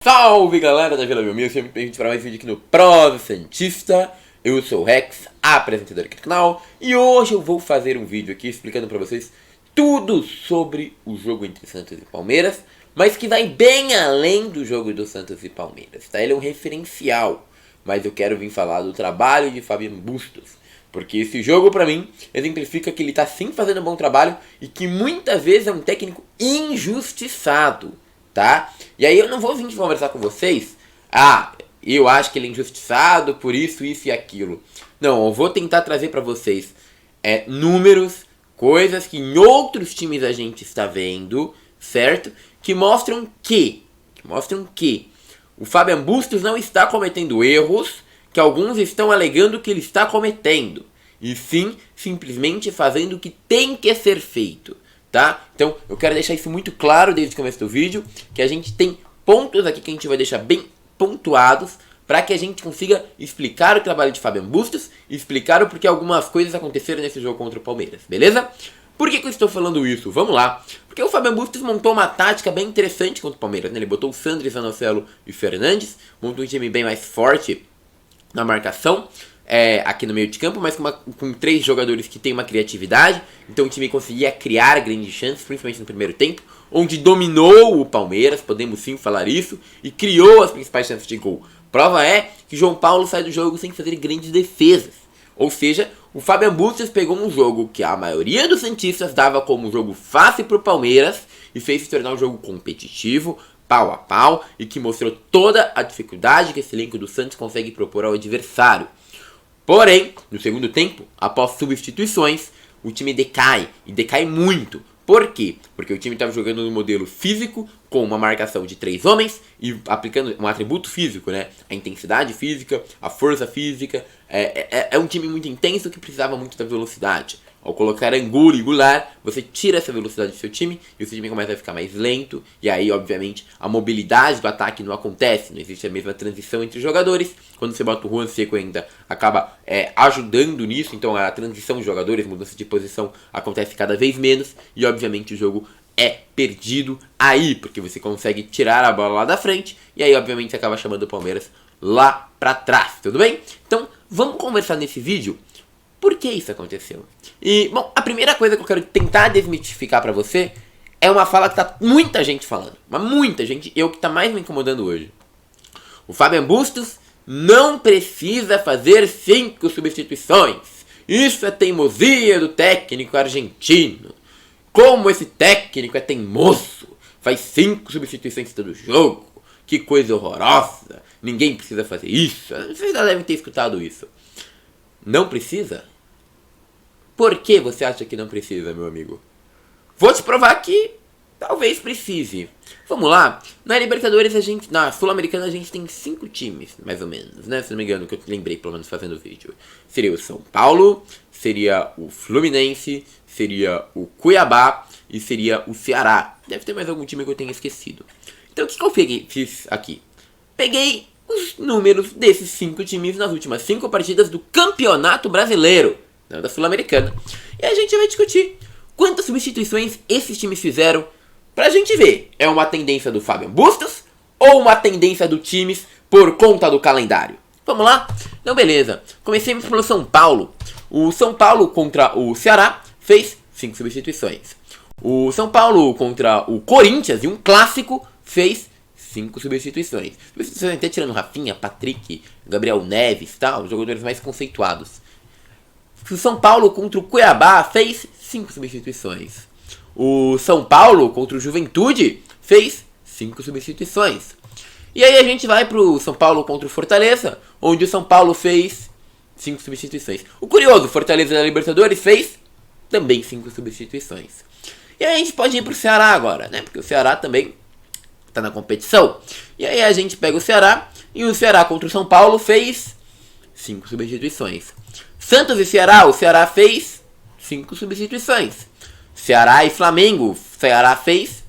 Salve galera da Vila Belmiro, sempre bem-vindos para mais um vídeo aqui no Prosa Santista. Eu sou o Rex, apresentador aqui do canal, e hoje eu vou fazer um vídeo aqui explicando para vocês tudo sobre o jogo entre Santos e Palmeiras, mas que vai bem além do jogo do Santos e Palmeiras, tá? Ele é um referencial, mas eu quero vir falar do trabalho de Fábio Bustos, porque esse jogo pra mim exemplifica que ele tá sim fazendo um bom trabalho e que muitas vezes é um técnico injustiçado, tá? E aí eu não vou vir conversar com vocês, eu acho que ele é injustiçado por isso, isso e aquilo. Não, eu vou tentar trazer pra vocês números, coisas que em outros times a gente está vendo, certo? Que mostram que o Fábio Bustos não está cometendo erros que alguns estão alegando que ele está cometendo, e sim, simplesmente fazendo o que tem que ser feito, tá? Então, eu quero deixar isso muito claro desde o começo do vídeo, que a gente tem pontos aqui que a gente vai deixar bem pontuados, para que a gente consiga explicar o trabalho de Fábio Bustos, e explicar o porquê algumas coisas aconteceram nesse jogo contra o Palmeiras, beleza? Por que eu estou falando isso? Vamos lá. Porque o Fábio Bustos montou uma tática bem interessante contra o Palmeiras, né? Ele botou o Sandri, Zanocelo e Fernandes, montou um time bem mais forte na marcação, aqui no meio de campo, mas com três jogadores que tem uma criatividade. Então o time conseguia criar grandes chances, principalmente no primeiro tempo, onde dominou o Palmeiras, podemos sim falar isso, e criou as principais chances de gol. Prova é que João Paulo sai do jogo sem fazer grandes defesas. Ou seja, o Fábio Bustos pegou um jogo que a maioria dos santistas dava como um jogo fácil para o Palmeiras e fez se tornar um jogo competitivo, pau a pau, e que mostrou toda a dificuldade que esse elenco do Santos consegue propor ao adversário. Porém, no segundo tempo, após substituições, o time decai, e decai muito. Por quê? Porque o time estava jogando no modelo físico, com uma marcação de 3 homens, e aplicando um atributo físico, né? A intensidade física, a força física. É um time muito intenso que precisava muito da velocidade. Ao colocar Angulo e Goulart, você tira essa velocidade do seu time e o seu time começa a ficar mais lento. E aí, obviamente, a mobilidade do ataque não acontece. Não existe a mesma transição entre os jogadores. Quando você bota o Juan Seco ainda, acaba ajudando nisso. Então a transição de jogadores, mudança de posição, acontece cada vez menos. E obviamente o jogo é perdido aí, porque você consegue tirar a bola lá da frente. E aí, obviamente, você acaba chamando o Palmeiras lá pra trás, tudo bem? Então, vamos conversar nesse vídeo. Por que isso aconteceu? E, bom, a primeira coisa que eu quero tentar desmitificar pra você é uma fala que tá muita gente falando. Mas muita gente, eu que tá mais me incomodando hoje. O Fábio Bustos não precisa fazer 5 substituições. Isso é teimosia do técnico argentino. Como esse técnico é teimoso. Faz 5 substituições todo jogo. Que coisa horrorosa. Ninguém precisa fazer isso. Vocês já devem ter escutado isso. Não precisa? Por que você acha que não precisa, meu amigo? Vou te provar que talvez precise. Vamos lá. Na Libertadores, na Sul-Americana, a gente tem 5 times, mais ou menos, né? Se não me engano, que eu lembrei, pelo menos, fazendo o vídeo. Seria o São Paulo, seria o Fluminense, seria o Cuiabá e seria o Ceará. Deve ter mais algum time que eu tenha esquecido. Então, o que eu fiz aqui? Peguei os números desses 5 times nas últimas 5 partidas do Campeonato Brasileiro, não da Sul-Americana. E a gente vai discutir quantas substituições esses times fizeram, pra gente ver, é uma tendência do Fábio Bustos ou uma tendência do times por conta do calendário? Vamos lá? Então beleza, comecemos pelo São Paulo. O São Paulo contra o Ceará fez 5 substituições. O São Paulo contra o Corinthians, e um clássico, fez 5 substituições. Substituições até tirando Rafinha, Patrick, Gabriel Neves, tal, os jogadores mais conceituados. O São Paulo contra o Cuiabá fez 5 substituições. O São Paulo contra o Juventude fez 5 substituições. E aí a gente vai pro São Paulo contra o Fortaleza, onde o São Paulo fez 5 substituições. O curioso, o Fortaleza da Libertadores fez também 5 substituições. E aí a gente pode ir pro Ceará agora, né? Porque o Ceará também tá na competição. E aí a gente pega o Ceará, e o Ceará contra o São Paulo fez 5 substituições. Santos e Ceará, o Ceará fez 5 substituições. Ceará e Flamengo, o Ceará fez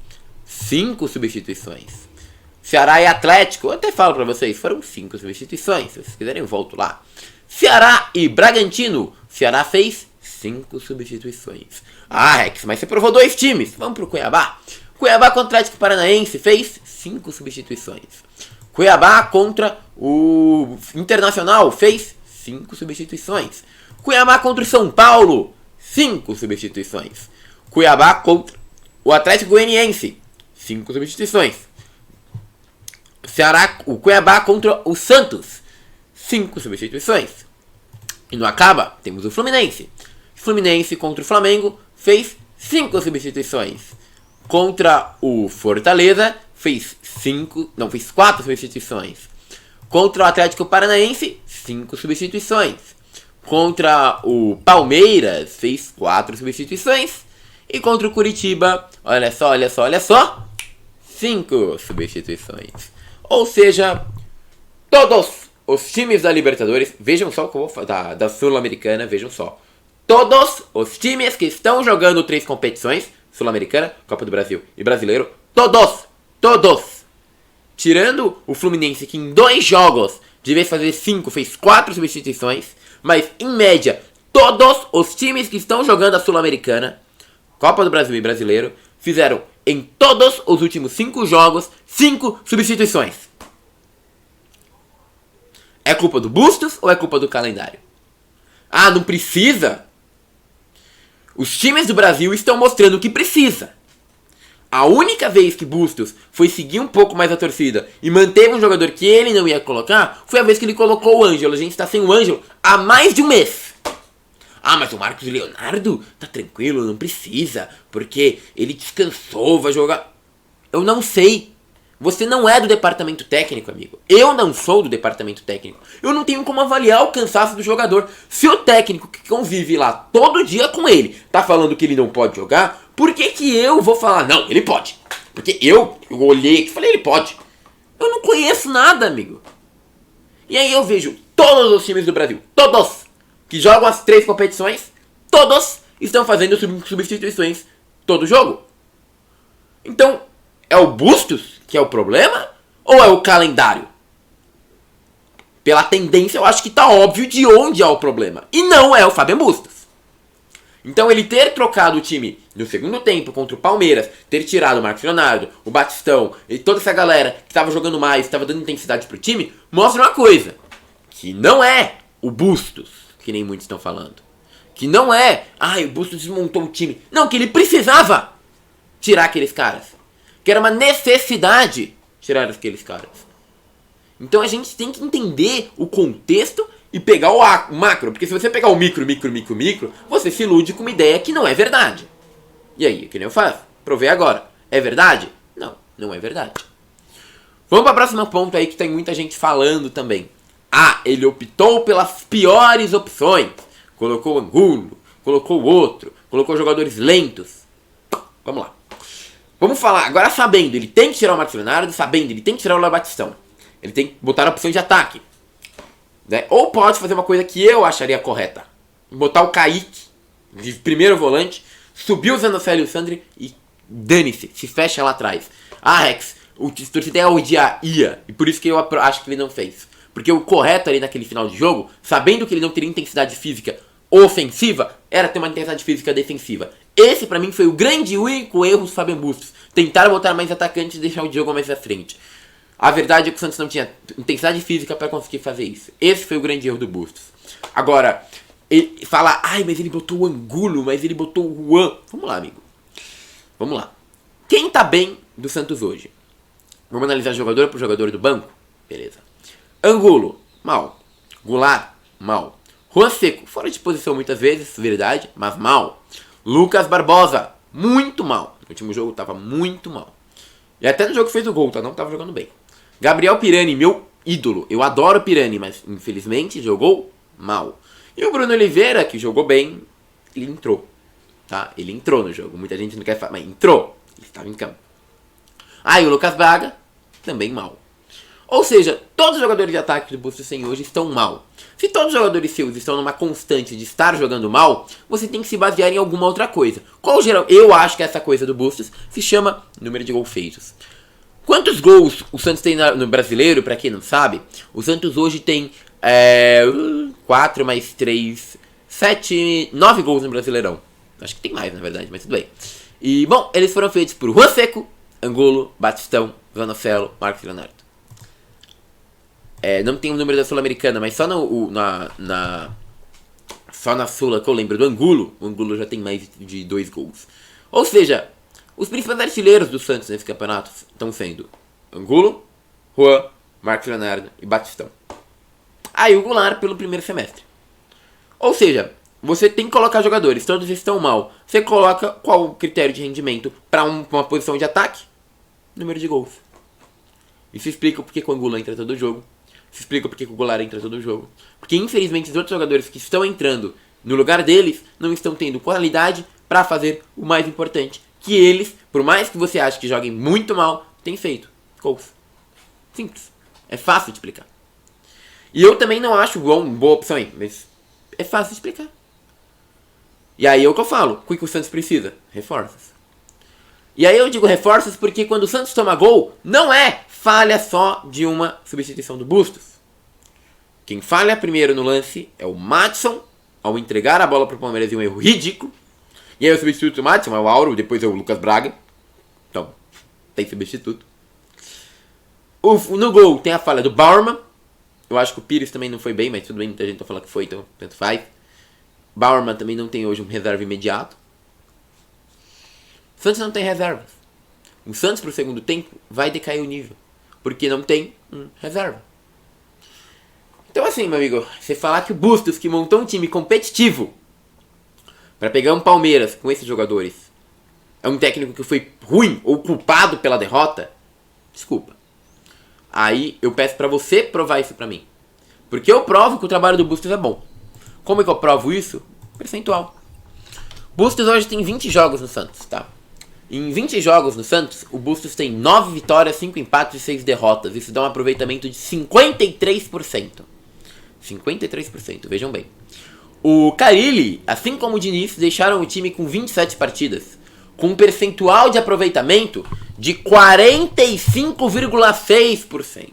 5 substituições. Ceará e Atlético, eu até falo pra vocês, foram 5 substituições. Se vocês quiserem eu volto lá. Ceará e Bragantino, o Ceará fez 5 substituições. Ah, Rex, mas você provou 2 times. Vamos pro Cuiabá. Cuiabá contra o Atlético Paranaense fez 5 substituições. Cuiabá contra o Internacional fez 5 substituições. Cuiabá contra o São Paulo, 5 substituições. Cuiabá contra o Atlético Goianiense, 5 substituições. O Cuiabá contra o Santos, 5 substituições. E no acaba, temos o Fluminense. Fluminense contra o Flamengo fez 5 substituições. Contra o Fortaleza fez 4 substituições. Contra o Atlético Paranaense, 5 substituições. Contra o Palmeiras fez 4 substituições. E contra o Curitiba, olha só, 5 substituições. Ou seja, todos os times da Libertadores, vejam só o que eu vou falar, da Sul-Americana, vejam só. Todos os times que estão jogando 3 competições, Sul-Americana, Copa do Brasil e Brasileiro, todos, tirando o Fluminense, que em 2 jogos, de vez de fazer 5, fez 4 substituições, mas em média, todos os times que estão jogando a Sul-Americana, Copa do Brasil e Brasileiro, fizeram em todos os últimos 5 jogos 5 substituições. É culpa do Bustos ou é culpa do calendário? Ah, não precisa? Os times do Brasil estão mostrando que precisa. A única vez que Bustos foi seguir um pouco mais a torcida e manteve um jogador que ele não ia colocar, foi a vez que ele colocou o Ângelo. A gente está sem o Ângelo há mais de um mês. Ah, mas o Marcos Leonardo tá tranquilo, não precisa, porque ele descansou, vai jogar. Eu não sei. Você não é do departamento técnico, amigo. Eu não sou do departamento técnico. Eu não tenho como avaliar o cansaço do jogador. Se o técnico que convive lá todo dia com ele tá falando que ele não pode jogar, por que que eu vou falar, não, ele pode? Porque eu olhei aqui e falei, ele pode. Eu não conheço nada, amigo. E aí eu vejo todos os times do Brasil, todos, que jogam as 3 competições, todos estão fazendo substituições todo jogo. Então, é o Bustos que é o problema? Ou é o calendário? Pela tendência, eu acho que tá óbvio de onde é o problema. E não é o Fábio Bustos. Então, ele ter trocado o time no segundo tempo contra o Palmeiras, ter tirado o Marcos Leonardo, o Batistão e toda essa galera que estava jogando mais, estava dando intensidade pro time, mostra uma coisa. Que não é o Bustos, que nem muitos estão falando. Que não é, o Bustos desmontou o time. Não, que ele precisava tirar aqueles caras. Que era uma necessidade tirar aqueles caras. Então a gente tem que entender o contexto e pegar o macro. Porque se você pegar o micro, você se ilude com uma ideia que não é verdade. E aí, que nem eu faço? Provei agora. É verdade? Não, não é verdade. Vamos para o próximo ponto aí que tem muita gente falando também. Ah, ele optou pelas piores opções. Colocou o Angulo, colocou o outro, colocou jogadores lentos. Vamos lá. Vamos falar, agora sabendo, ele tem que tirar o Marcos Leonardo, sabendo, ele tem que tirar o Léo Batistão. Ele tem que botar a opção de ataque. Né? Ou pode fazer uma coisa que eu acharia correta. Botar o Kaique de primeiro volante, subir o Zanocelo e o Sandri e dane-se, se fecha lá atrás. Ah, Rex, o torcedor é odiar, e por isso que eu acho que ele não fez. Porque o correto ali naquele final de jogo, sabendo que ele não teria intensidade física ofensiva, era ter uma intensidade física defensiva. Esse pra mim foi o grande e único erro do Fábio Bustos. Tentaram botar mais atacantes e deixar o Diogo mais à frente. A verdade é que o Santos não tinha intensidade física pra conseguir fazer isso. Esse foi o grande erro do Bustos. Agora, ele fala, mas ele botou o Angulo, mas ele botou o Juan. Vamos lá, amigo. Vamos lá. Quem tá bem do Santos hoje? Vamos analisar jogador por jogador do banco? Beleza. Angulo, mal. Goulart, mal. Juan Seco, fora de posição muitas vezes, verdade, mas mal. Lucas Barbosa, muito mal. No último jogo tava muito mal. E até no jogo que fez o gol, tá? Não tava jogando bem. Gabriel Pirani, meu ídolo. Eu adoro o Pirani, mas infelizmente jogou mal. E o Bruno Oliveira, que jogou bem, ele entrou. Tá? Ele entrou no jogo. Muita gente não quer falar, mas entrou. Ele estava em campo. E o Lucas Braga, também mal. Ou seja, todos os jogadores de ataque do Bustos Sem hoje estão mal. Se todos os jogadores seus estão numa constante de estar jogando mal, você tem que se basear em alguma outra coisa. Qual geral? Eu acho que essa coisa do Bustos se chama número de gols feitos. Quantos gols o Santos tem no Brasileiro, pra quem não sabe? O Santos hoje tem 4 mais 3, 7, 9 gols no Brasileirão. Acho que tem mais, na verdade, mas tudo bem. E, bom, eles foram feitos por Juan Seco, Angulo, Batistão Zanocelo, Marcos Leonardo. Não tem o número da Sul-Americana, mas só só na Sula que eu lembro do Angulo, o Angulo já tem mais de 2 gols. Ou seja, os principais artilheiros do Santos nesse campeonato estão sendo Angulo, Juan, Marcos Leonardo e Batistão. Aí o Goulart pelo primeiro semestre. Ou seja, você tem que colocar jogadores, todos estão mal. Você coloca qual o critério de rendimento para uma posição de ataque? Número de gols. Isso explica porque o Angulo entra todo jogo. Isso explica porque o Goulart entra todo jogo. Porque infelizmente os outros jogadores que estão entrando no lugar deles não estão tendo qualidade para fazer o mais importante. Que eles, por mais que você ache que joguem muito mal, têm feito. Gols. Simples. É fácil de explicar. E eu também não acho uma boa opção aí, mas é fácil de explicar. E aí é o que eu falo. O que o Santos precisa? Reforços. E aí eu digo reforços porque quando o Santos toma gol, não é falha só de uma substituição do Bustos. Quem falha primeiro no lance é o Madison, ao entregar a bola para o Palmeiras em um erro ridículo. E aí o substituto do Madison é o Auro, depois é o Lucas Braga. Então, tem substituto. No gol tem a falha do Bauerman. Eu acho que o Pires também não foi bem, mas tudo bem, muita gente tá falando que foi, então tanto faz. Bauerman também não tem hoje um reserva imediato. O Santos não tem reservas. O Santos pro segundo tempo vai decair o nível, porque não tem um reserva. Então assim, meu amigo, você falar que o Bustos, que montou um time competitivo para pegar um Palmeiras com esses jogadores, é um técnico que foi ruim ou culpado pela derrota, desculpa. Aí eu peço pra você provar isso pra mim. Porque eu provo que o trabalho do Bustos é bom. Como é que eu provo isso? Percentual. Bustos hoje tem 20 jogos no Santos, tá? Em 20 jogos no Santos, o Bustos tem 9 vitórias, 5 empates e 6 derrotas. Isso dá um aproveitamento de 53%. 53%, vejam bem. O Carille, assim como o Diniz, deixaram o time com 27 partidas, com um percentual de aproveitamento de 45,6%.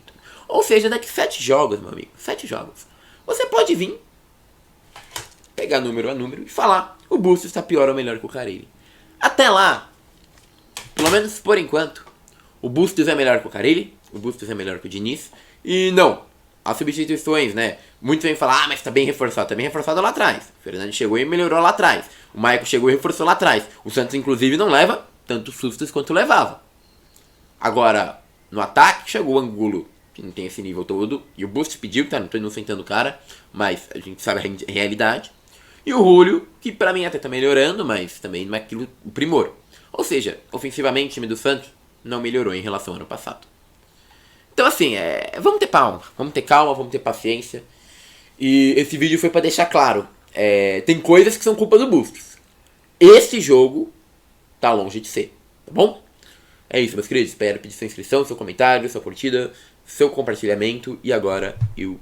Ou seja, daqui 7 jogos, meu amigo, 7 jogos, você pode vir, pegar número a número e falar: o Bustos está pior ou melhor que o Carille. Até lá, pelo menos por enquanto, o Bustos é melhor que o Carille, o Bustos é melhor que o Diniz. E não, as substituições, né? Muitos vêm falar: mas tá bem reforçado. Tá bem reforçado lá atrás. O Fernando chegou e melhorou lá atrás. O Maicon chegou e reforçou lá atrás. O Santos, inclusive, não leva tantos sustos quanto levava. Agora, no ataque, chegou o Angulo, que não tem esse nível todo. E o Bustos pediu, tá? Não tô inocentando o cara, mas a gente sabe a realidade. E o Julio, que pra mim até tá melhorando, mas também não é aquilo, o primor. Ou seja, ofensivamente, o time do Santos não melhorou em relação ao ano passado. Então assim, vamos ter calma, vamos ter paciência. E esse vídeo foi pra deixar claro, tem coisas que são culpa do Bustos. Esse jogo tá longe de ser, tá bom? É isso, meus queridos, espero pedir sua inscrição, seu comentário, sua curtida, seu compartilhamento. E agora eu